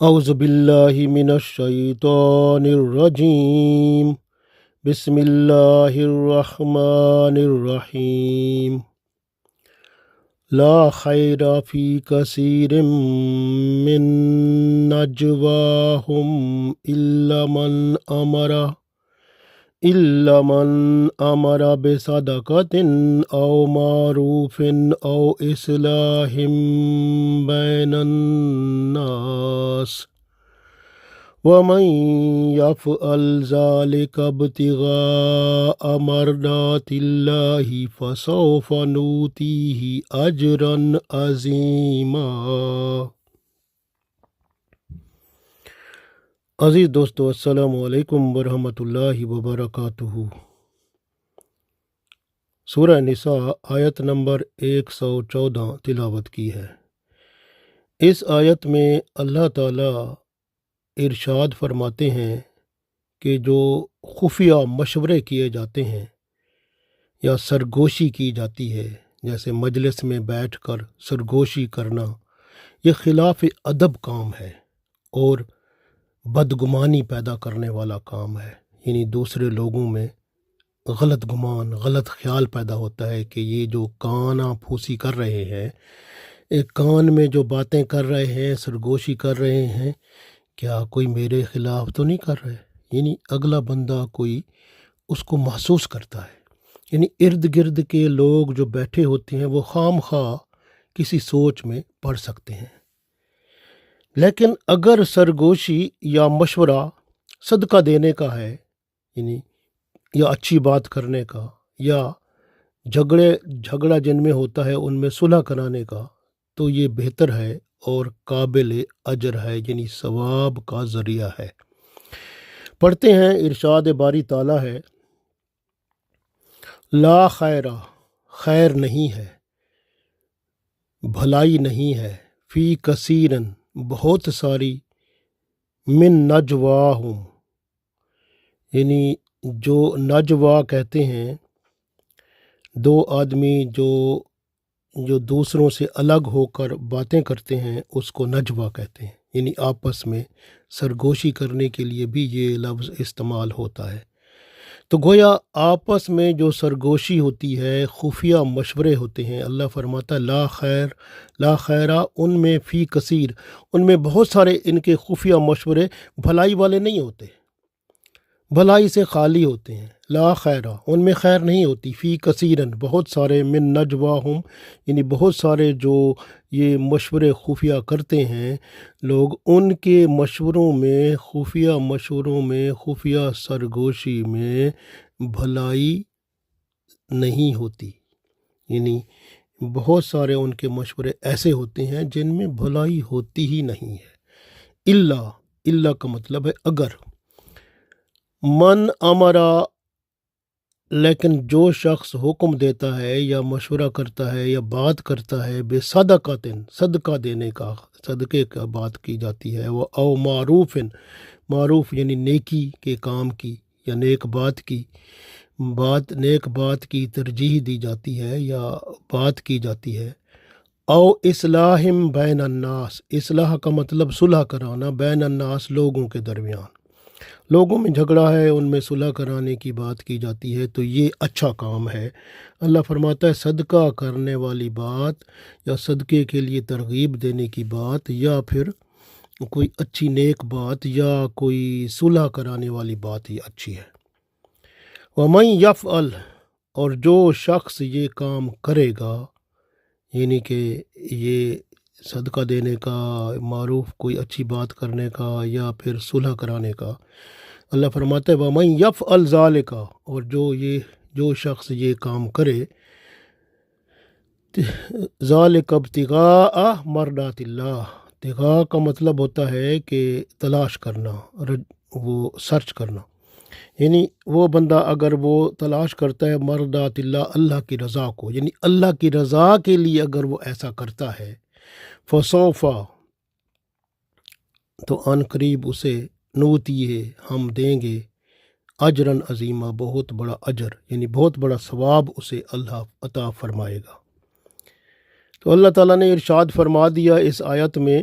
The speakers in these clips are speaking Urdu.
اعوذ باللہ من الشیطان الرجیم بسم اللہ الرحمن الرحیم لا خیر فی کثیر من نجواہم الا من امر بصدقۃ او معروف او اصلاح بین الناس ومن یفعل ذلک ابتغاء مرضات اللہ فسوف نؤتیہ اجرا عظیما۔ عزیز دوستو، السلام علیکم ورحمۃ اللہ وبرکاتہ۔ سورہ نساء آیت نمبر 114 تلاوت کی ہے۔ اس آیت میں اللہ تعالیٰ ارشاد فرماتے ہیں کہ جو خفیہ مشورے کیے جاتے ہیں یا سرگوشی کی جاتی ہے، جیسے مجلس میں بیٹھ کر سرگوشی کرنا، یہ خلاف ادب کام ہے اور بدگمانی پیدا کرنے والا کام ہے۔ یعنی دوسرے لوگوں میں غلط گمان، غلط خیال پیدا ہوتا ہے کہ یہ جو کانا پھوسی کر رہے ہیں، ایک کان میں جو باتیں کر رہے ہیں، سرگوشی کر رہے ہیں، کیا کوئی میرے خلاف تو نہیں کر رہے؟ یعنی اگلا بندہ کوئی اس کو محسوس کرتا ہے۔ یعنی ارد گرد کے لوگ جو بیٹھے ہوتے ہیں وہ خام خواہ کسی سوچ میں پڑ سکتے ہیں۔ لیکن اگر سرگوشی یا مشورہ صدقہ دینے کا ہے، یعنی یا اچھی بات کرنے کا، یا جھگڑا جن میں ہوتا ہے ان میں صلح کرانے کا، تو یہ بہتر ہے اور قابل اجر ہے، یعنی ثواب کا ذریعہ ہے۔ پڑھتے ہیں، ارشاد باری تعالیٰ ہے، لا خیر، خیر نہیں ہے، بھلائی نہیں ہے، فی کثیرن، بہت ساری، من نجواہم، یعنی جو نجوا کہتے ہیں دو آدمی جو دوسروں سے الگ ہو کر باتیں کرتے ہیں، اس کو نجوا کہتے ہیں۔ یعنی آپس میں سرگوشی کرنے کے لیے بھی یہ لفظ استعمال ہوتا ہے۔ تو گویا آپس میں جو سرگوشی ہوتی ہے، خفیہ مشورے ہوتے ہیں، اللہ فرماتا ہے لا خیرہ ان میں فی کثیر، ان میں بہت سارے ان کے خفیہ مشورے بھلائی والے نہیں ہوتے، بھلائی سے خالی ہوتے ہیں۔ لا خیرہ ان میں خیر نہیں ہوتی، فی کثیرن بہت سارے، من نجواہم یعنی بہت سارے جو یہ مشورے خفیہ کرتے ہیں لوگ، ان کے مشوروں میں، خفیہ سرگوشی میں بھلائی نہیں ہوتی۔ یعنی بہت سارے ان کے مشورے ایسے ہوتے ہیں جن میں بھلائی ہوتی ہی نہیں ہے۔ الا کا مطلب ہے اگر، من امرا لیکن جو شخص حکم دیتا ہے یا مشورہ کرتا ہے یا بات کرتا ہے، بے صدقہ دینے کا، صدقے کا بات کی جاتی ہے، وہ او معروف یعنی نیکی کے کام کی یا نیک بات کی ترجیح دی جاتی ہے یا بات کی جاتی ہے، او اصلاح بین الناس، اصلاح کا مطلب صلح کرانا، بین الناس لوگوں کے درمیان، لوگوں میں جھگڑا ہے ان میں صلح کرانے کی بات کی جاتی ہے، تو یہ اچھا کام ہے۔ اللہ فرماتا ہے صدقہ کرنے والی بات یا صدقے کے لیے ترغیب دینے کی بات یا پھر کوئی اچھی نیک بات یا کوئی صلح کرانے والی بات یہ اچھی ہے۔ وَمَن یفعل، اور جو شخص یہ کام کرے گا، یعنی کہ یہ صدقہ دینے کا، معروف کوئی اچھی بات کرنے کا یا پھر صلح کرانے کا، اللہ فرماتا ہے وَمَن یفعل ذَلِکَ، اور جو شخص یہ کام کرے، ذَلِکَ ابتغاء مرضات اللہ، ابتغاء کا مطلب ہوتا ہے کہ تلاش کرنا، وہ سرچ کرنا، یعنی وہ بندہ اگر وہ تلاش کرتا ہے مرضات اللہ، اللہ کی رضا کو، یعنی اللہ کی رضا کے لیے اگر وہ ایسا کرتا ہے، فسوف، تو ان قریب اسے نوتی ہے، ہم دیں گے، اجراً عظیمہ، بہت بڑا اجر، یعنی بہت بڑا ثواب اسے اللہ عطا فرمائے گا۔ تو اللہ تعالیٰ نے ارشاد فرما دیا اس آیت میں،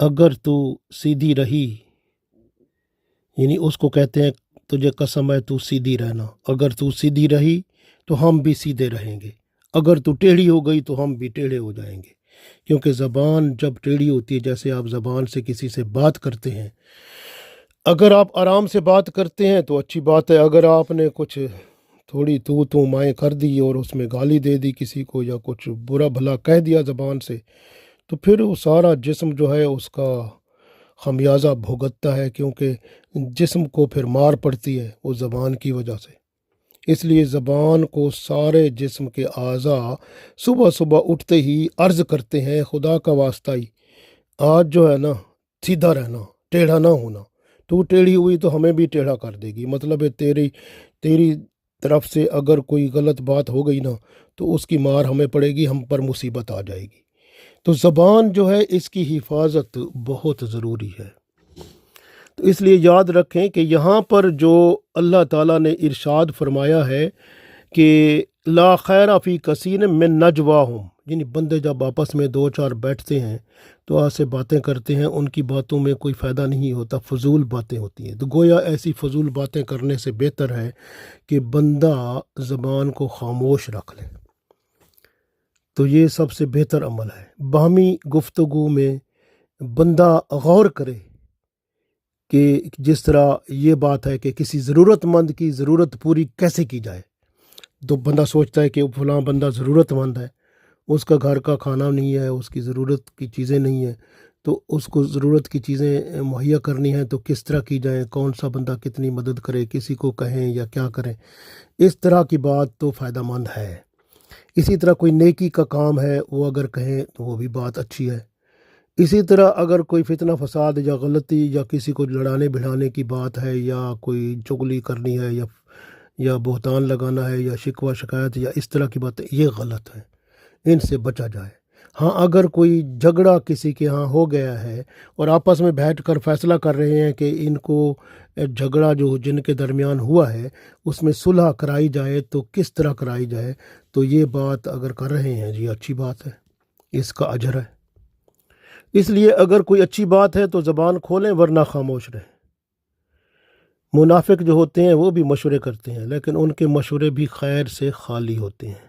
اگر تو سیدھی رہی، یعنی اس کو کہتے ہیں تجھے قسم ہے تو سیدھی رہنا، اگر تو سیدھی رہی تو ہم بھی سیدھے رہیں گے، اگر تو ٹیڑھی ہو گئی تو ہم بھی ٹیڑھے ہو جائیں گے۔ کیونکہ زبان جب ٹیڑھی ہوتی ہے، جیسے آپ زبان سے کسی سے بات کرتے ہیں، اگر آپ آرام سے بات کرتے ہیں تو اچھی بات ہے، اگر آپ نے کچھ تھوڑی تو مائیں کر دی اور اس میں گالی دے دی کسی کو یا کچھ برا بھلا کہہ دیا زبان سے، تو پھر وہ سارا جسم جو ہے اس کا خمیازہ بھگتتا ہے، کیونکہ جسم کو پھر مار پڑتی ہے وہ زبان کی وجہ سے۔ اس لیے زبان کو سارے جسم کے اعضاء صبح صبح اٹھتے ہی عرض کرتے ہیں، خدا کا واسطہ ہی آج جو ہے نا سیدھا رہنا، ٹیڑھا نہ ہونا، تو ٹیڑھی ہوئی تو ہمیں بھی ٹیڑھا کر دے گی، مطلب ہے تیری طرف سے اگر کوئی غلط بات ہو گئی نا تو اس کی مار ہمیں پڑے گی، ہم پر مصیبت آ جائے گی۔ تو زبان جو ہے اس کی حفاظت بہت ضروری ہے۔ تو اس لیے یاد رکھیں کہ یہاں پر جو اللہ تعالیٰ نے ارشاد فرمایا ہے کہ لا خیر فی کثیر من نجواہم، یعنی بندے جب آپس میں دو چار بیٹھتے ہیں تو ایسے باتیں کرتے ہیں، ان کی باتوں میں کوئی فائدہ نہیں ہوتا، فضول باتیں ہوتی ہیں۔ تو گویا ایسی فضول باتیں کرنے سے بہتر ہے کہ بندہ زبان کو خاموش رکھ لے، تو یہ سب سے بہتر عمل ہے۔ باہمی گفتگو میں بندہ غور کرے کہ جس طرح یہ بات ہے کہ کسی ضرورت مند کی ضرورت پوری کیسے کی جائے، تو بندہ سوچتا ہے کہ فلاں بندہ ضرورت مند ہے، اس کا گھر کا کھانا نہیں ہے، اس کی ضرورت کی چیزیں نہیں ہیں، تو اس کو ضرورت کی چیزیں مہیا کرنی ہیں تو کس طرح کی جائیں، کون سا بندہ کتنی مدد کرے، کسی کو کہیں یا کیا کریں، اس طرح کی بات تو فائدہ مند ہے۔ اسی طرح کوئی نیکی کا کام ہے وہ اگر کہیں تو وہ بھی بات اچھی ہے۔ اسی طرح اگر کوئی فتنہ فساد یا غلطی یا کسی کو لڑانے بھڑانے کی بات ہے یا کوئی چغلی کرنی ہے یا بہتان لگانا ہے یا شکوہ شکایت یا اس طرح کی باتیں، یہ غلط ہے، ان سے بچا جائے۔ ہاں اگر کوئی جھگڑا کسی کے ہاں ہو گیا ہے اور آپس میں بیٹھ کر فیصلہ کر رہے ہیں کہ ان کو جھگڑا جو جن کے درمیان ہوا ہے اس میں صلح کرائی جائے تو کس طرح کرائی جائے، تو یہ بات اگر کر رہے ہیں جی اچھی بات ہے، اس کا اجر ہے۔ اس لیے اگر کوئی اچھی بات ہے تو زبان کھولیں، ورنہ خاموش رہیں۔ منافق جو ہوتے ہیں وہ بھی مشورے کرتے ہیں، لیکن ان کے مشورے بھی خیر سے خالی ہوتے ہیں۔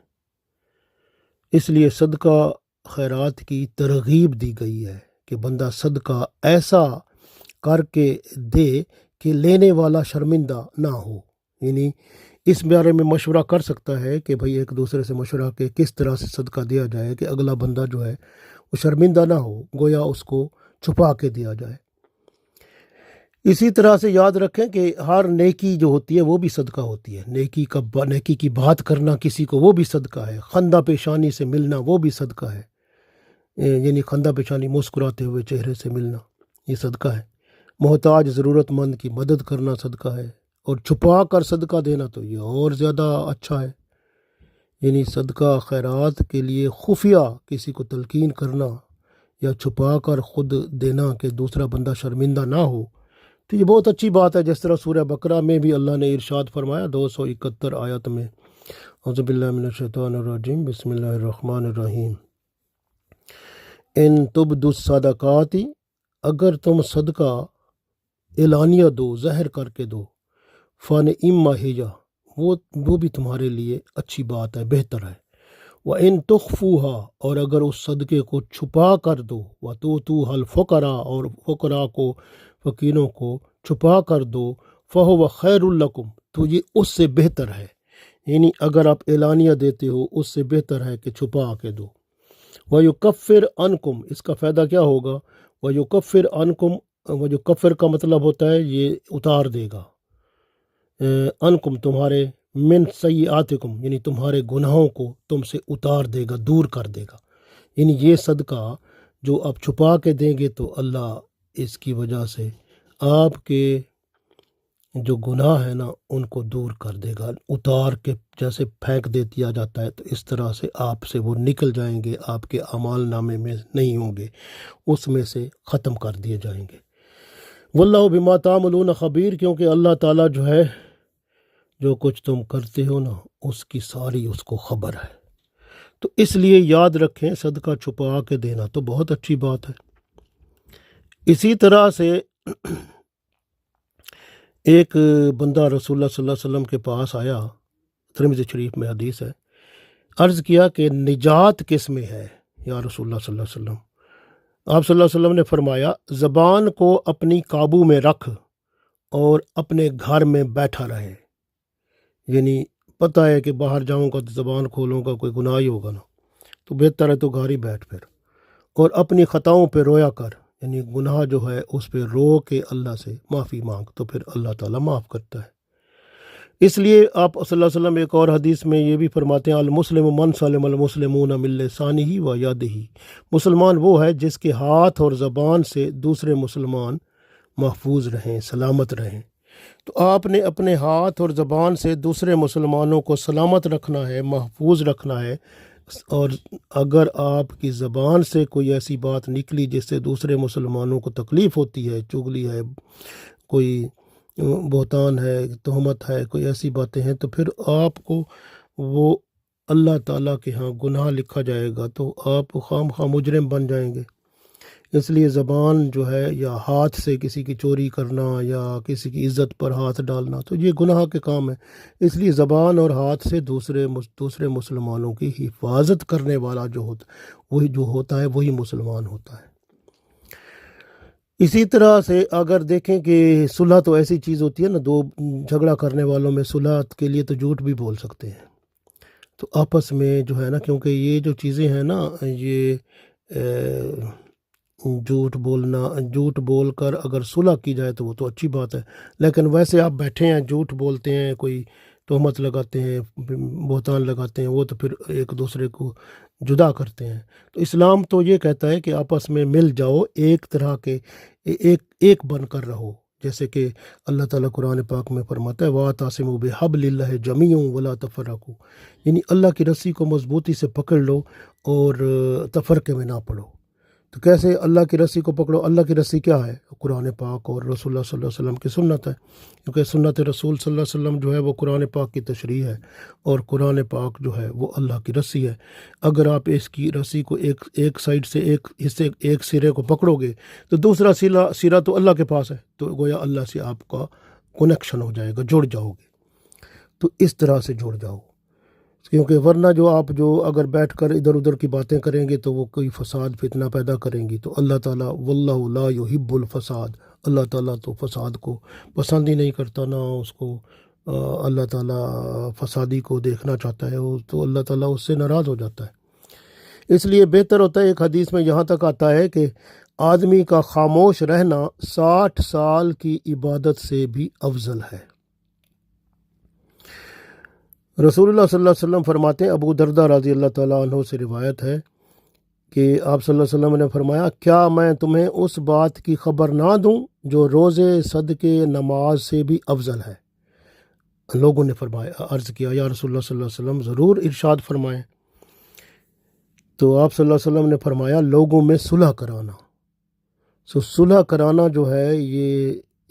اس لیے صدقہ خیرات کی ترغیب دی گئی ہے کہ بندہ صدقہ ایسا کر کے دے کہ لینے والا شرمندہ نہ ہو، یعنی اس بارے میں مشورہ کر سکتا ہے کہ بھئی ایک دوسرے سے مشورہ کہ کس طرح سے صدقہ دیا جائے کہ اگلا بندہ جو ہے وہ شرمندہ نہ ہو، گویا اس کو چھپا کے دیا جائے۔ اسی طرح سے یاد رکھیں کہ ہر نیکی جو ہوتی ہے وہ بھی صدقہ ہوتی ہے، نیکی کی بات کرنا کسی کو وہ بھی صدقہ ہے، خندہ پیشانی سے ملنا وہ بھی صدقہ ہے، یعنی خندہ پیشانی مسکراتے ہوئے چہرے سے ملنا یہ صدقہ ہے، محتاج ضرورت مند کی مدد کرنا صدقہ ہے، اور چھپا کر صدقہ دینا تو یہ اور زیادہ اچھا ہے، یعنی صدقہ خیرات کے لیے خفیہ کسی کو تلقین کرنا یا چھپا کر خود دینا کہ دوسرا بندہ شرمندہ نہ ہو، تو یہ بہت اچھی بات ہے۔ جس طرح سورہ بقرہ میں بھی اللہ نے ارشاد فرمایا 271 آیت میں، اعوذ باللہ من الشیطان الرجیم، بسم اللہ الرحمن الرحیم، ان تبدوا الصدقات، اگر تم صدقہ اعلانیہ دو، ظاہر کر کے دو، فنعم ہی، وہ بھی تمہارے لیے اچھی بات ہے، بہتر ہے، وَإِن تُخْفُوهَا، اور اگر اس صدقے کو چھپا کر دو، وَتُؤْتُوهَا الْفُقَرَاءَ، اور فقراء کو، فقیروں کو چھپا کر دو، فَهُوَ خَيْرٌ لَكُمْ، تو یہ اس سے بہتر ہے، یعنی اگر آپ اعلانیہ دیتے ہو اس سے بہتر ہے کہ چھپا کے دو۔ وَيُكَفِّرْ عَنْكُمْ، اس کا فائدہ کیا ہوگا؟ وَيُكَفِّرْ عَنْكُمْ، وَيُكَفِّرْ کا مطلب ہوتا ہے یہ اتار دے گا، عَنْكُمْ تمہارے، من سیئاتکم یعنی تمہارے گناہوں کو تم سے اتار دے گا، دور کر دے گا، یعنی یہ صدقہ جو آپ چھپا کے دیں گے تو اللہ اس کی وجہ سے آپ کے جو گناہ ہیں نا ان کو دور کر دے گا، اتار کے جیسے پھینک دیا جاتا ہے تو اس طرح سے آپ سے وہ نکل جائیں گے، آپ کے اعمال نامے میں نہیں ہوں گے، اس میں سے ختم کر دیے جائیں گے۔ واللہ بما تعملون خبیر، کیونکہ اللہ تعالیٰ جو ہے جو کچھ تم کرتے ہو نا اس کی ساری اس کو خبر ہے۔ تو اس لیے یاد رکھیں صدقہ چھپا کے دینا تو بہت اچھی بات ہے۔ اسی طرح سے ایک بندہ رسول اللہ صلی اللہ علیہ وسلم کے پاس آیا، ترمذی شریف میں حدیث ہے، عرض کیا کہ نجات کس میں ہے یا رسول اللہ صلی اللہ علیہ وسلم؟ آپ صلی اللہ علیہ وسلم نے فرمایا زبان کو اپنی قابو میں رکھ اور اپنے گھر میں بیٹھا رہے، یعنی پتہ ہے کہ باہر جاؤں گا تو زبان کھولوں گا کوئی گناہ ہی ہوگا نا، تو بہتر ہے تو گھر ہی بیٹھ پھر، اور اپنی خطاؤں پہ رویا کر، یعنی گناہ جو ہے اس پہ رو کے اللہ سے معافی مانگ، تو پھر اللہ تعالیٰ معاف کرتا ہے۔ اس لیے آپ صلی اللہ علیہ وسلم ایک اور حدیث میں یہ بھی فرماتے ہیں المسلم من سلم المسلمون من لسانہ و یدہ، مسلمان وہ ہے جس کے ہاتھ اور زبان سے دوسرے مسلمان محفوظ رہیں، سلامت رہیں۔ تو آپ نے اپنے ہاتھ اور زبان سے دوسرے مسلمانوں کو سلامت رکھنا ہے، محفوظ رکھنا ہے، اور اگر آپ کی زبان سے کوئی ایسی بات نکلی جس سے دوسرے مسلمانوں کو تکلیف ہوتی ہے، چغلی ہے، کوئی بہتان ہے، تہمت ہے، کوئی ایسی باتیں ہیں، تو پھر آپ کو وہ اللہ تعالیٰ کے ہاں گناہ لکھا جائے گا، تو آپ خام خواہ مجرم بن جائیں گے۔ اس لیے زبان جو ہے یا ہاتھ سے کسی کی چوری کرنا یا کسی کی عزت پر ہاتھ ڈالنا تو یہ گناہ کے کام ہے۔ اس لیے زبان اور ہاتھ سے دوسرے مسلمانوں کی حفاظت کرنے والا جو ہوتا ہے وہی مسلمان ہوتا ہے۔ اسی طرح سے اگر دیکھیں کہ صلح تو ایسی چیز ہوتی ہے نا، دو جھگڑا کرنے والوں میں صلح کے لیے تو جھوٹ بھی بول سکتے ہیں، تو آپس میں جو ہے نا، کیونکہ یہ جو چیزیں ہیں نا، یہ جھوٹ بول کر اگر صلح کی جائے تو وہ تو اچھی بات ہے، لیکن ویسے آپ بیٹھے ہیں جھوٹ بولتے ہیں، کوئی تہمت لگاتے ہیں، بہتان لگاتے ہیں، وہ تو پھر ایک دوسرے کو جدا کرتے ہیں۔ تو اسلام تو یہ کہتا ہے کہ آپس میں مل جاؤ، ایک طرح کے ایک بن کر رہو، جیسے کہ اللہ تعالیٰ قرآن پاک میں فرماتا ہے وَاعْتَصِمُوا بِحَبْلِ اللَّهِ جَمِيعًا وَلَا تَفَرَّقُوا، یعنی اللہ کی رسی کو مضبوطی سے پکڑ لو اور تفرقے میں نہ پڑو۔ تو کیسے اللہ کی رسی کو پکڑو؟ اللہ کی رسی کیا ہے؟ قرآن پاک اور رسول اللہ صلی اللہ علیہ وسلم کی سنت ہے، کیونکہ سنت رسول صلی اللہ علیہ وسلم جو ہے وہ قرآن پاک کی تشریح ہے، اور قرآن پاک جو ہے وہ اللہ کی رسی ہے۔ اگر آپ اس کی رسی کو ایک سائڈ سے ایک سرے کو پکڑو گے تو دوسرا سرا تو اللہ کے پاس ہے، تو گویا اللہ سے آپ کا کنیکشن ہو جائے گا، جڑ جاؤ گے، تو اس طرح سے جڑ جاؤ، کیونکہ ورنہ آپ اگر بیٹھ کر ادھر ادھر کی باتیں کریں گے تو وہ کوئی فساد فتنہ پیدا کریں گی، تو اللہ تعالیٰ واللہ لا یحب الفساد، اللہ تعالیٰ تو فساد کو پسند ہی نہیں کرتا، نہ اس کو اللہ تعالیٰ فسادی کو دیکھنا چاہتا ہے، تو اللہ تعالیٰ اس سے ناراض ہو جاتا ہے۔ اس لیے بہتر ہوتا ہے، ایک حدیث میں یہاں تک آتا ہے کہ آدمی کا خاموش رہنا 60 سال کی عبادت سے بھی افضل ہے۔ رسول اللہ صلی اللہ علیہ وسلم فرماتے ہیں، ابو دردہ رضی اللہ تعالیٰ عنہ سے روایت ہے کہ آپ صلی اللہ علیہ وسلم نے فرمایا کیا میں تمہیں اس بات کی خبر نہ دوں جو روزے، صدقے، نماز سے بھی افضل ہے؟ لوگوں نے عرض کیا یا رسول اللہ صلی اللہ علیہ وسلم ضرور ارشاد فرمائیں۔ تو آپ صلی اللہ علیہ وسلم نے فرمایا لوگوں میں صلح کرانا۔ صلح کرانا جو ہے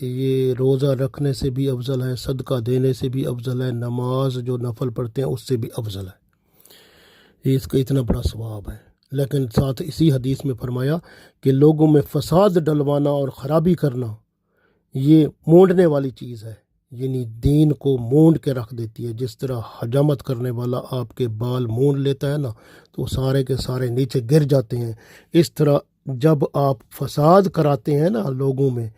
یہ روزہ رکھنے سے بھی افضل ہے، صدقہ دینے سے بھی افضل ہے، نماز جو نفل پڑھتے ہیں اس سے بھی افضل ہے، یہ اس کا اتنا بڑا ثواب ہے۔ لیکن ساتھ اسی حدیث میں فرمایا کہ لوگوں میں فساد ڈلوانا اور خرابی کرنا یہ مونڈنے والی چیز ہے، یعنی دین کو مونڈ کے رکھ دیتی ہے۔ جس طرح حجامت کرنے والا آپ کے بال مونڈ لیتا ہے نا، تو سارے کے سارے نیچے گر جاتے ہیں، اس طرح جب آپ فساد کراتے ہیں نا لوگوں میں،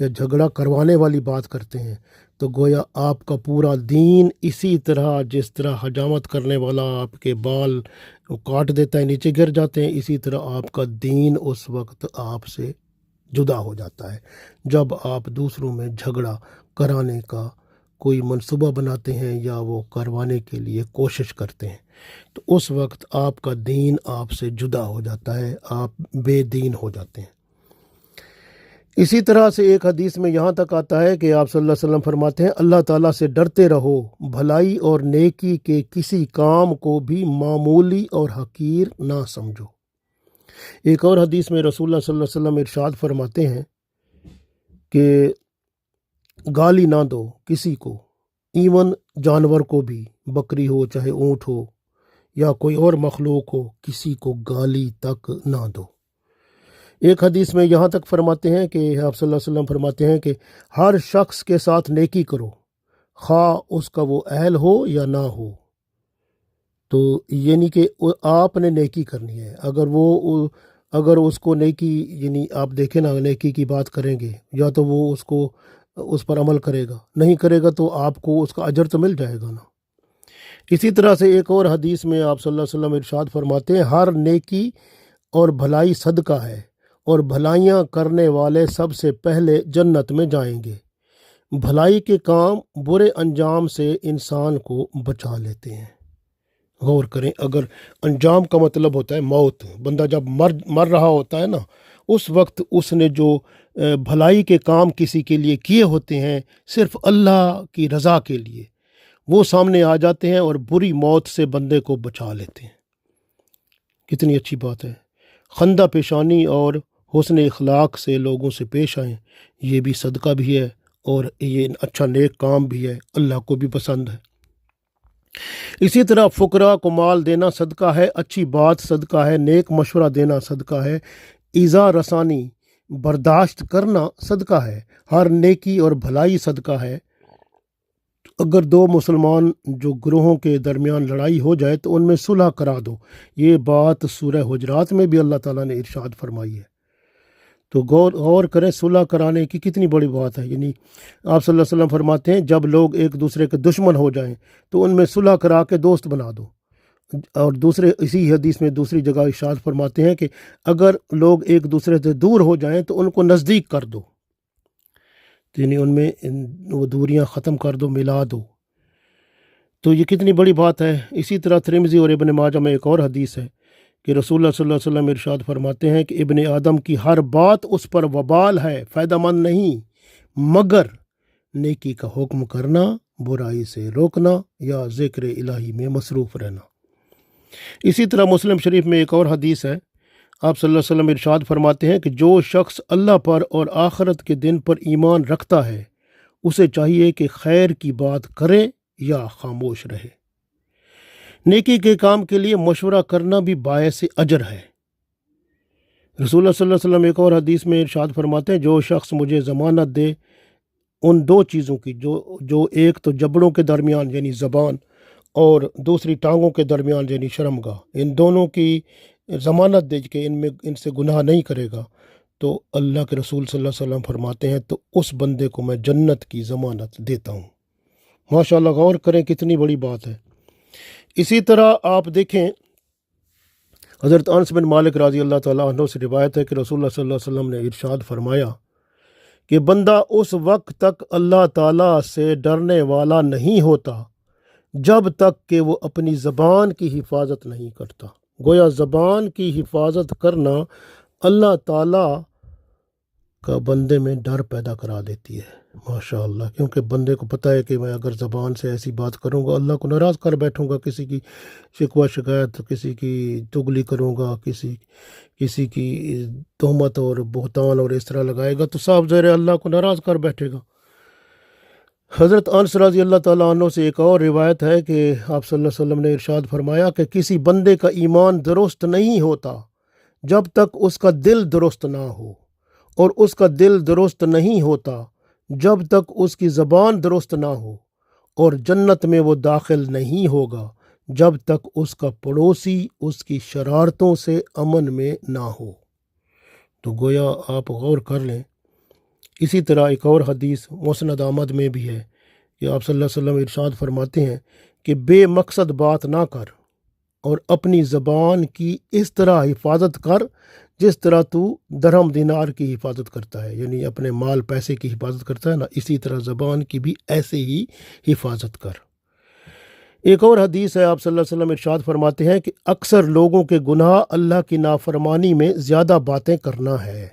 یا جھگڑا کروانے والی بات کرتے ہیں، تو گویا آپ کا پورا دین اسی طرح جس طرح حجامت کرنے والا آپ کے بال کاٹ دیتا ہے، نیچے گر جاتے ہیں، اسی طرح آپ کا دین اس وقت آپ سے جدا ہو جاتا ہے جب آپ دوسروں میں جھگڑا کرانے کا کوئی منصوبہ بناتے ہیں یا وہ کروانے کے لیے کوشش کرتے ہیں، تو اس وقت آپ کا دین آپ سے جدا ہو جاتا ہے، آپ بے دین ہو جاتے ہیں۔ اسی طرح سے ایک حدیث میں یہاں تک آتا ہے کہ آپ صلی اللہ علیہ وسلم فرماتے ہیں اللہ تعالیٰ سے ڈرتے رہو، بھلائی اور نیکی کے کسی کام کو بھی معمولی اور حقیر نہ سمجھو۔ ایک اور حدیث میں رسول اللہ صلی اللہ علیہ وسلم ارشاد فرماتے ہیں کہ گالی نہ دو کسی کو، ایون جانور کو بھی، بکری ہو چاہے اونٹ ہو یا کوئی اور مخلوق ہو، کسی کو گالی تک نہ دو۔ ایک حدیث میں یہاں تک فرماتے ہیں کہ آپ صلی اللہ علیہ وسلم فرماتے ہیں کہ ہر شخص کے ساتھ نیکی کرو، خواہ اس کا وہ اہل ہو یا نہ ہو۔ تو یعنی کہ آپ نے نیکی کرنی ہے، اگر اس کو نیکی، یعنی آپ دیکھیں نا، نیکی کی بات کریں گے یا تو وہ اس پر عمل کرے گا، نہیں کرے گا تو آپ کو اس کا اجر تو مل جائے گا نا۔ اسی طرح سے ایک اور حدیث میں آپ صلی اللہ علیہ وسلم ارشاد فرماتے ہیں، ہر نیکی اور بھلائی صدقہ ہے، اور بھلائیاں کرنے والے سب سے پہلے جنت میں جائیں گے۔ بھلائی کے کام برے انجام سے انسان کو بچا لیتے ہیں۔ غور کریں، اگر انجام کا مطلب ہوتا ہے موت، بندہ جب مر رہا ہوتا ہے نا، اس وقت اس نے جو بھلائی کے کام کسی کے لیے کیے ہوتے ہیں صرف اللہ کی رضا کے لیے، وہ سامنے آ جاتے ہیں اور بری موت سے بندے کو بچا لیتے ہیں۔ کتنی اچھی بات ہے۔ خندہ پیشانی اور حسن اخلاق سے لوگوں سے پیش آئیں، یہ بھی صدقہ بھی ہے اور یہ اچھا نیک کام بھی ہے، اللہ کو بھی پسند ہے۔ اسی طرح فقراء کو مال دینا صدقہ ہے، اچھی بات صدقہ ہے، نیک مشورہ دینا صدقہ ہے، ایذا رسانی برداشت کرنا صدقہ ہے، ہر نیکی اور بھلائی صدقہ ہے۔ اگر دو مسلمان جو گروہوں کے درمیان لڑائی ہو جائے تو ان میں صلح کرا دو، یہ بات سورہ حجرات میں بھی اللہ تعالیٰ نے ارشاد فرمائی ہے۔ تو غور کریں، صلح کرانے کی کتنی بڑی بات ہے۔ یعنی آپ صلی اللہ علیہ وسلم فرماتے ہیں جب لوگ ایک دوسرے کے دشمن ہو جائیں تو ان میں صلح کرا کے دوست بنا دو۔ اور اسی حدیث میں دوسری جگہ ارشاد فرماتے ہیں کہ اگر لوگ ایک دوسرے سے دور ہو جائیں تو ان کو نزدیک کر دو، یعنی ان میں وہ دوریاں ختم کر دو، ملا دو۔ تو یہ کتنی بڑی بات ہے۔ اسی طرح ترمذی اور ابن ماجہ میں ایک اور حدیث ہے کہ رسول اللہ صلی اللہ علیہ وسلم ارشاد فرماتے ہیں کہ ابن آدم کی ہر بات اس پر وبال ہے، فائدہ مند نہیں، مگر نیکی کا حکم کرنا، برائی سے روکنا یا ذکر الہی میں مصروف رہنا۔ اسی طرح مسلم شریف میں ایک اور حدیث ہے، آپ صلی اللہ علیہ وسلم ارشاد فرماتے ہیں کہ جو شخص اللہ پر اور آخرت کے دن پر ایمان رکھتا ہے اسے چاہیے کہ خیر کی بات کرے یا خاموش رہے۔ نیکی کے کام کے لیے مشورہ کرنا بھی باعث اجر ہے۔ رسول اللہ صلی اللہ علیہ وسلم ایک اور حدیث میں ارشاد فرماتے ہیں جو شخص مجھے ضمانت دے ان دو چیزوں کی، جو ایک تو جبڑوں کے درمیان یعنی زبان، اور دوسری ٹانگوں کے درمیان یعنی شرمگاہ، ان دونوں کی ضمانت دے کہ ان سے گناہ نہیں کرے گا، تو اللہ کے رسول صلی اللہ علیہ وسلم فرماتے ہیں تو اس بندے کو میں جنت کی ضمانت دیتا ہوں۔ ماشاءاللہ، غور کریں کتنی بڑی بات ہے۔ اسی طرح آپ دیکھیں حضرت انس بن مالک رضی اللہ تعالیٰ عنہ سے روایت ہے کہ رسول اللہ صلی اللہ علیہ وسلم نے ارشاد فرمایا کہ بندہ اس وقت تک اللہ تعالیٰ سے ڈرنے والا نہیں ہوتا جب تک کہ وہ اپنی زبان کی حفاظت نہیں کرتا۔ گویا زبان کی حفاظت کرنا اللہ تعالیٰ کا بندے میں ڈر پیدا کرا دیتی ہے۔ ماشاء اللہ، کیونکہ بندے کو پتہ ہے کہ میں اگر زبان سے ایسی بات کروں گا اللہ کو ناراض کر بیٹھوں گا، کسی کی شکوہ شکایت، کسی کی چغلی کروں گا، کسی کی تہمت اور بہتان اور اس طرح لگائے گا تو صاف ظاہر ہے اللہ کو ناراض کر بیٹھے گا۔ حضرت انس رضی اللہ تعالیٰ عنہ سے ایک اور روایت ہے کہ آپ صلی اللہ علیہ وسلم نے ارشاد فرمایا کہ کسی بندے کا ایمان درست نہیں ہوتا جب تک اس کا دل درست نہ ہو، اور اس کا دل درست نہیں ہوتا جب تک اس کی زبان درست نہ ہو، اور جنت میں وہ داخل نہیں ہوگا جب تک اس کا پڑوسی اس کی شرارتوں سے امن میں نہ ہو۔ تو گویا آپ غور کر لیں۔ اسی طرح ایک اور حدیث مسند احمد میں بھی ہے کہ آپ صلی اللہ علیہ وسلم ارشاد فرماتے ہیں کہ بے مقصد بات نہ کر اور اپنی زبان کی اس طرح حفاظت کر جس طرح تو درہم دینار کی حفاظت کرتا ہے، یعنی اپنے مال پیسے کی حفاظت کرتا ہے نا، اسی طرح زبان کی بھی ایسے ہی حفاظت کر۔ ایک اور حدیث ہے، آپ صلی اللہ علیہ وسلم ارشاد فرماتے ہیں کہ اکثر لوگوں کے گناہ اللہ کی نافرمانی میں زیادہ باتیں کرنا ہے،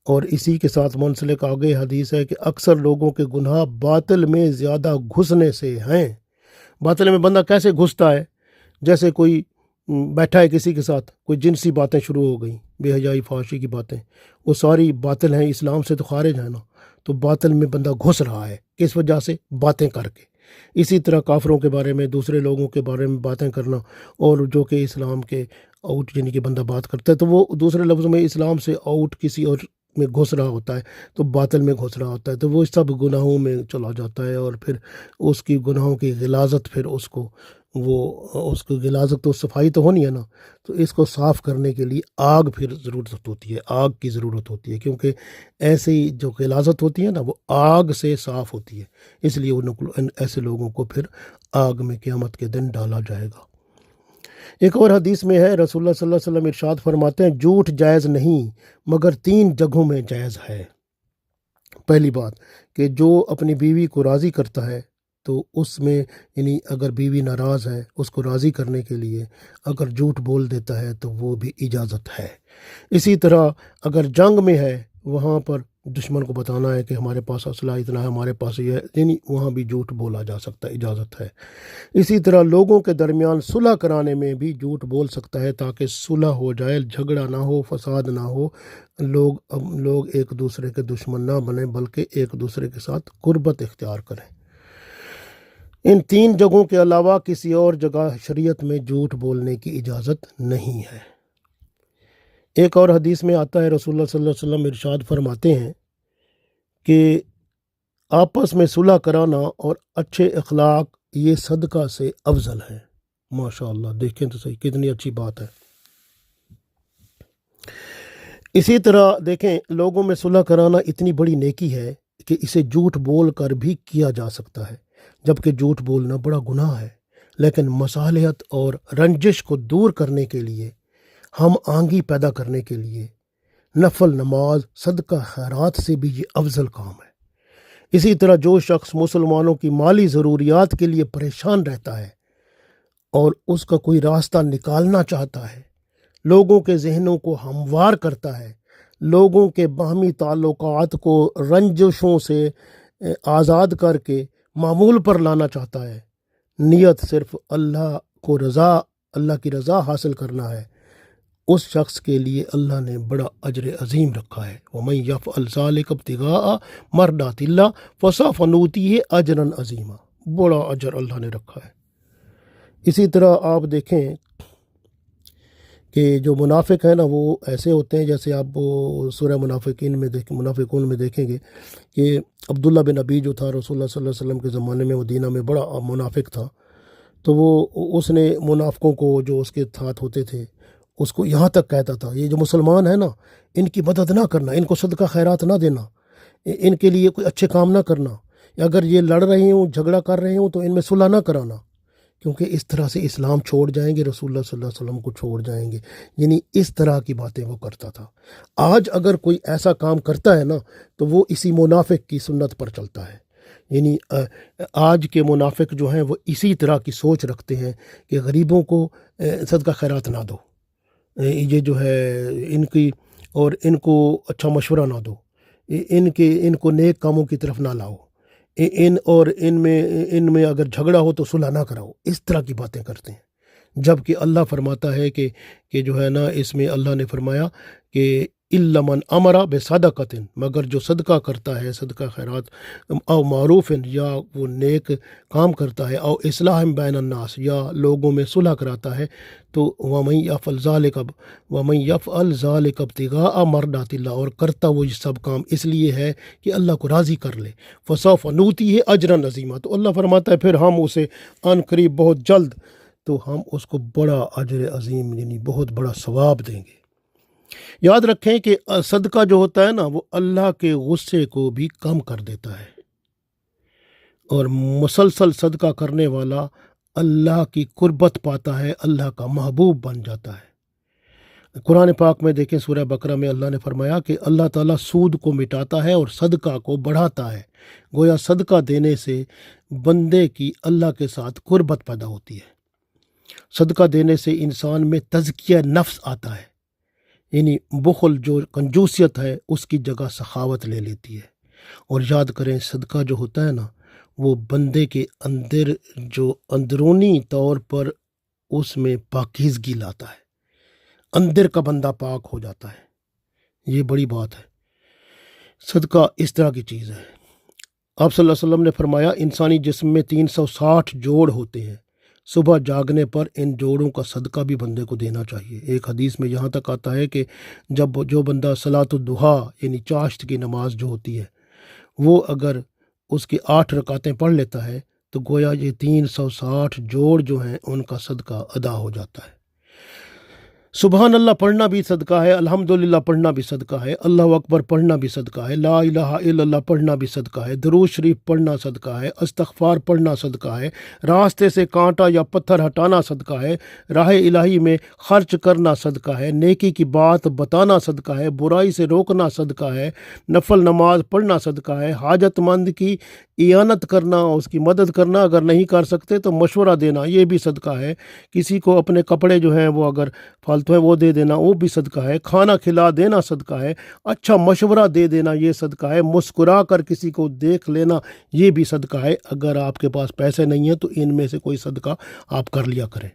اور اسی کے ساتھ منسلک آگے حدیث ہے کہ اکثر لوگوں کے گناہ باطل میں زیادہ گھسنے سے ہیں۔ باطل میں بندہ کیسے گھستا ہے؟ جیسے کوئی بیٹھا ہے کسی کے ساتھ، کوئی جنسی باتیں شروع ہو گئیں، بے حیائی فحاشی کی باتیں، وہ ساری باطل ہیں، اسلام سے تو خارج ہیں نا، تو باطل میں بندہ گھس رہا ہے، کس وجہ سے؟ باتیں کر کے۔ اسی طرح کافروں کے بارے میں، دوسرے لوگوں کے بارے میں باتیں کرنا، اور جو کہ اسلام کے آؤٹ یعنی کہ بندہ بات کرتا ہے تو وہ دوسرے لفظوں میں اسلام سے آؤٹ کسی اور میں گھس رہا ہوتا ہے، تو باطل میں گھس رہا ہوتا ہے، تو وہ سب گناہوں میں چلا جاتا ہے، اور پھر اس کی گناہوں کی غلاظت پھر اس کو غلاظت تو صفائی تو ہونی ہے نا، تو اس کو صاف کرنے کے لیے آگ پھر ضرورت ہوتی ہے، آگ کی ضرورت ہوتی ہے، کیونکہ ایسی جو غلاظت ہوتی ہے نا وہ آگ سے صاف ہوتی ہے، اس لیے ایسے لوگوں کو پھر آگ میں قیامت کے دن ڈالا جائے گا۔ ایک اور حدیث میں ہے، رسول اللہ صلی اللہ علیہ وسلم ارشاد فرماتے ہیں جھوٹ جائز نہیں مگر 3 جگہوں میں جائز ہے۔ پہلی بات کہ جو اپنی بیوی کو راضی کرتا ہے تو اس میں یعنی اگر بیوی ناراض ہے اس کو راضی کرنے کے لیے اگر جھوٹ بول دیتا ہے تو وہ بھی اجازت ہے۔ اسی طرح اگر جنگ میں ہے، وہاں پر دشمن کو بتانا ہے کہ ہمارے پاس اسلحہ اتنا ہے، ہمارے پاس یہ ہے، یعنی وہاں بھی جھوٹ بولا جا سکتا ہے، اجازت ہے۔ اسی طرح لوگوں کے درمیان صلح کرانے میں بھی جھوٹ بول سکتا ہے تاکہ صلح ہو جائے، جھگڑا نہ ہو، فساد نہ ہو، لوگ ایک دوسرے کے دشمن نہ بنیں بلکہ ایک دوسرے کے ساتھ قربت اختیار کریں۔ ان 3 جگہوں کے علاوہ کسی اور جگہ شریعت میں جھوٹ بولنے کی اجازت نہیں ہے۔ ایک اور حدیث میں آتا ہے، رسول اللہ صلی اللہ علیہ وسلم ارشاد فرماتے ہیں کہ آپس میں صلح کرانا اور اچھے اخلاق یہ صدقہ سے افضل ہے۔ ماشاء اللہ، دیکھیں تو صحیح کتنی اچھی بات ہے۔ اسی طرح دیکھیں لوگوں میں صلح کرانا اتنی بڑی نیکی ہے کہ اسے جھوٹ بول کر بھی کیا جا سکتا ہے، جبکہ جھوٹ بولنا بڑا گناہ ہے، لیکن مصالحت اور رنجش کو دور کرنے کے لیے، ہم آہنگی پیدا کرنے کے لیے نفل نماز، صدقہ خیرات سے بھی یہ افضل کام ہے۔ اسی طرح جو شخص مسلمانوں کی مالی ضروریات کے لیے پریشان رہتا ہے اور اس کا کوئی راستہ نکالنا چاہتا ہے، لوگوں کے ذہنوں کو ہموار کرتا ہے، لوگوں کے باہمی تعلقات کو رنجشوں سے آزاد کر کے معمول پر لانا چاہتا ہے، نیت صرف اللہ کی رضا حاصل کرنا ہے، اس شخص کے لیے اللہ نے بڑا اجر عظیم رکھا ہے۔ وَمَن يَفْعَلْ ذَلِكَ ابْتِغَاءَ مَرْضَاتِ اللَّهِ فَسَوْفَ نُؤْتِيهِ أَجْرًا عَظِيمًا، بڑا اجر اللہ نے رکھا ہے۔ اسی طرح آپ دیکھیں کہ جو منافق ہیں نا وہ ایسے ہوتے ہیں، جیسے آپ سورہ منافقون میں دیکھیں گے کہ عبداللہ بن ابی جو تھا رسول اللہ صلی اللہ علیہ وسلم کے زمانے میں مدینہ میں بڑا منافق تھا، تو اس نے منافقوں کو جو اس کے ساتھ ہوتے تھے اس کو یہاں تک کہتا تھا، یہ جو مسلمان ہیں نا ان کی مدد نہ کرنا، ان کو صدقہ خیرات نہ دینا، ان کے لیے کوئی اچھے کام نہ کرنا، اگر یہ لڑ رہے ہوں، جھگڑا کر رہے ہوں تو ان میں صلح نہ کرانا، کیونکہ اس طرح سے اسلام چھوڑ جائیں گے، رسول اللہ صلی اللہ علیہ وسلم کو چھوڑ جائیں گے۔ یعنی اس طرح کی باتیں وہ کرتا تھا۔ آج اگر کوئی ایسا کام کرتا ہے نا تو وہ اسی منافق کی سنت پر چلتا ہے۔ یعنی آج کے منافق جو ہیں وہ اسی طرح کی سوچ رکھتے ہیں کہ غریبوں کو صدقہ خیرات نہ دو، یہ جو ہے ان کو اچھا مشورہ نہ دو، ان کو نیک کاموں کی طرف نہ لاؤ، ان میں اگر جھگڑا ہو تو صلح نہ کراؤ، اس طرح کی باتیں کرتے ہیں۔ جبکہ اللہ فرماتا ہے کہ جو ہے نا اس میں اللہ نے فرمایا کہ الا من امر بصدقۃ، مگر جو صدقہ کرتا ہے، صدقہ خیرات، او معروف، یا وہ نیک کام کرتا ہے، او اصلاح بین الناس، یا لوگوں میں صلح کراتا ہے، تو ومن یفعل ذلک ابتغاء مرضات اللہ، اور کرتا وہ یہ سب کام اس لیے ہے کہ اللہ کو راضی کر لے، فسوف نؤتیہ اجرا عظیما، تو اللہ فرماتا ہے پھر ہم اسے ان قریب بہت جلد تو ہم اس کو بڑا اجر عظیم یعنی بہت بڑا ثواب دیں گے۔ یاد رکھیں کہ صدقہ جو ہوتا ہے نا وہ اللہ کے غصے کو بھی کم کر دیتا ہے، اور مسلسل صدقہ کرنے والا اللہ کی قربت پاتا ہے، اللہ کا محبوب بن جاتا ہے۔ قرآن پاک میں دیکھیں سورہ بقرہ میں اللہ نے فرمایا کہ اللہ تعالیٰ سود کو مٹاتا ہے اور صدقہ کو بڑھاتا ہے، گویا صدقہ دینے سے بندے کی اللہ کے ساتھ قربت پیدا ہوتی ہے۔ صدقہ دینے سے انسان میں تزکیہ نفس آتا ہے، یعنی بخل جو کنجوسیت ہے اس کی جگہ سخاوت لے لیتی ہے۔ اور یاد کریں صدقہ جو ہوتا ہے نا وہ بندے کے اندر جو اندرونی طور پر اس میں پاکیزگی لاتا ہے، اندر کا بندہ پاک ہو جاتا ہے، یہ بڑی بات ہے۔ صدقہ اس طرح کی چیز ہے۔ آپ صلی اللہ علیہ وسلم نے فرمایا انسانی جسم میں 360 جوڑ ہوتے ہیں، صبح جاگنے پر ان جوڑوں کا صدقہ بھی بندے کو دینا چاہیے۔ ایک حدیث میں یہاں تک آتا ہے کہ جب جو بندہ صلاۃ الضحیٰ یعنی چاشت کی نماز جو ہوتی ہے وہ اگر اس کی 8 رکعتیں پڑھ لیتا ہے تو گویا یہ 360 جوڑ جو ہیں ان کا صدقہ ادا ہو جاتا ہے۔ سبحان اللہ پڑھنا بھی صدقہ ہے، الحمدللہ پڑھنا بھی صدقہ ہے، اللہ اکبر پڑھنا بھی صدقہ ہے، لا الہ الا اللہ پڑھنا بھی صدقہ ہے، درود شریف پڑھنا صدقہ ہے، استغفار پڑھنا صدقہ ہے، راستے سے کانٹا یا پتھر ہٹانا صدقہ ہے، راہ الہی میں خرچ کرنا صدقہ ہے، نیکی کی بات بتانا صدقہ ہے، برائی سے روکنا صدقہ ہے، نفل نماز پڑھنا صدقہ ہے، حاجت مند کی اعانت کرنا، اس کی مدد کرنا، اگر نہیں کر سکتے تو مشورہ دینا یہ بھی صدقہ ہے، کسی کو اپنے کپڑے جو ہیں وہ اگر فالتو ہے وہ دے دینا وہ بھی صدقہ ہے، کھانا کھلا دینا صدقہ ہے، اچھا مشورہ دے دینا یہ صدقہ ہے، مسکرا کر کسی کو دیکھ لینا یہ بھی صدقہ ہے۔ اگر آپ کے پاس پیسے نہیں ہیں تو ان میں سے کوئی صدقہ آپ کر لیا کریں۔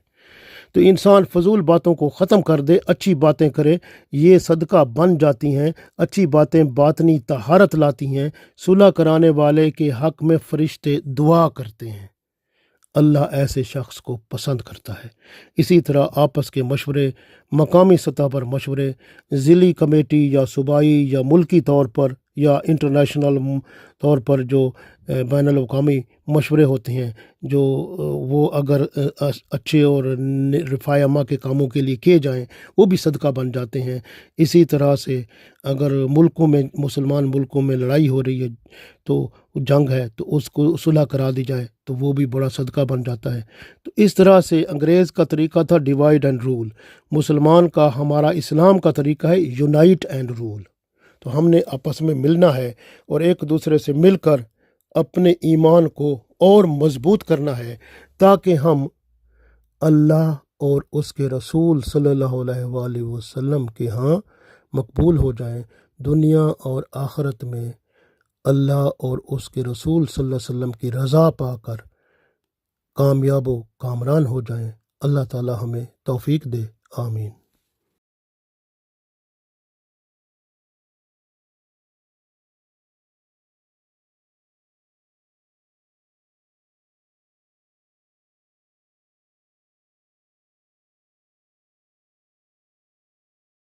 تو انسان فضول باتوں کو ختم کر دے، اچھی باتیں کرے، یہ صدقہ بن جاتی ہیں۔ اچھی باتیں باطنی طہارت لاتی ہیں، صلح کرانے والے کے حق میں فرشتے دعا کرتے ہیں، اللہ ایسے شخص کو پسند کرتا ہے۔ اسی طرح آپس کے مشورے، مقامی سطح پر مشورے، ضلعی کمیٹی یا صوبائی یا ملکی طور پر یا انٹرنیشنل طور پر جو بین الاقوامی مشورے ہوتے ہیں جو وہ اگر اچھے اور رفاع عامہ کے کاموں کے لیے کیے جائیں وہ بھی صدقہ بن جاتے ہیں۔ اسی طرح سے اگر ملکوں میں مسلمان ملکوں میں لڑائی ہو رہی ہے تو جنگ ہے تو اس کو صلح کرا دی جائے تو وہ بھی بڑا صدقہ بن جاتا ہے۔ تو اس طرح سے انگریز کا طریقہ تھا ڈیوائڈ اینڈ رول، مسلمان کا ہمارا اسلام کا طریقہ ہے یونائٹ اینڈ رول۔ تو ہم نے آپس میں ملنا ہے اور ایک دوسرے سے مل کر اپنے ایمان کو اور مضبوط کرنا ہے تاکہ ہم اللہ اور اس کے رسول صلی اللہ علیہ وآلہ وسلم کے ہاں مقبول ہو جائیں، دنیا اور آخرت میں اللہ اور اس کے رسول صلی اللہ علیہ وسلم کی رضا پا کر کامیاب و کامران ہو جائیں۔ اللہ تعالی ہمیں توفیق دے، آمین۔